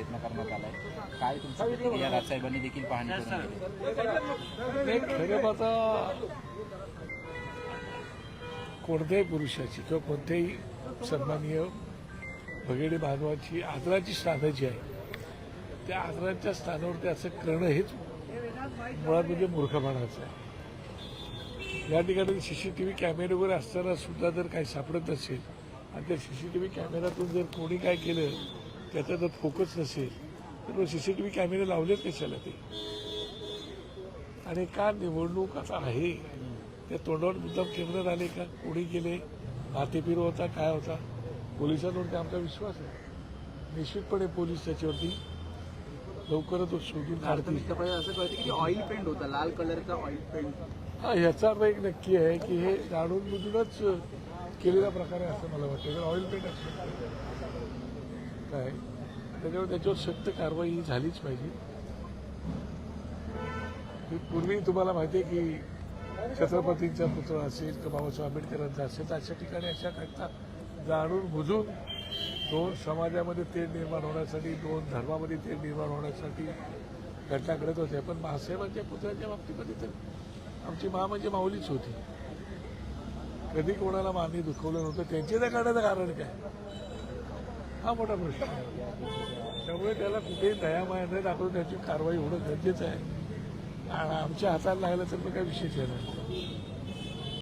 प्रयत्न करण्यात आलाय. काय तुमची प्रतिक्रिया? राजसाहेबांनी देखील पाहणी करून नाही, खरं आता कोणत्याही पुरुषाची किंवा कोणत्याही सन्माननीय भगिनी बांधवाची आदराची स्थानं जी आहे त्या आदराच्या स्थानावरती असं करणं हेच मुळात म्हणजे मूर्खपणाचं आहे. या ठिकाणी सीसीटीव्ही कॅमेरे वगैरे असताना सुद्धा जर काही सापडत नसेल आणि त्या सीसीटीव्ही कॅमेऱ्यातून जर कोणी काय केलं त्याचा जर फोकस नसेल तर सीसीटीव्ही कॅमेरे लावलेच कशाला ते. आणि का निवडणूक आता आहे त्या तोंडावर मुद्दाम केंद्रात आले का, कोणी केले, हातेपिर होता, काय होता, पोलिसांवरती आमचा विश्वास आहे. निश्चितपणे पोलीस त्याच्यावरती लवकरच तो शोधून काढतील. असं कळतं की ऑइल पेंट होता, लाल कलरचा ऑइल पेंट. हा, ह्याचा अर्थ एक नक्की आहे की हे जाणून बुजूनच केलेला प्रकार आहे असं मला वाटतं. ऑइल पेंट असं काय त्याच्यावर सक्त कारवाई झालीच पाहिजे. पूर्वी तुम्हाला माहिती आहे की छत्रपतींचा पुतळा असेल किंवा बाबासाहेब आंबेडकरांचा असेल तर अशा ठिकाणी अशा घटना जाणून बुजून दोन समाजामध्ये तेढ निर्माण होण्यासाठी, दोन धर्मामध्ये तेढ निर्माण होण्यासाठी घटना घडत होत्या. पण बाबासाहेबांच्या पुतळ्याच्या बाबतीमध्ये तर आमची म्हणजे माऊलीच होती. कधी कोणाला मान्य दुखवलं नव्हतं. त्यांचे त्या करण्याचं कारण काय, हा मोठा प्रश्न आहे. त्यामुळे त्याला कुठेही दयामाया न दाखवून त्याची कारवाई होणं गरजेचं आहे. आणि आमच्या हाताला लागलं तर काही विशेष येणार.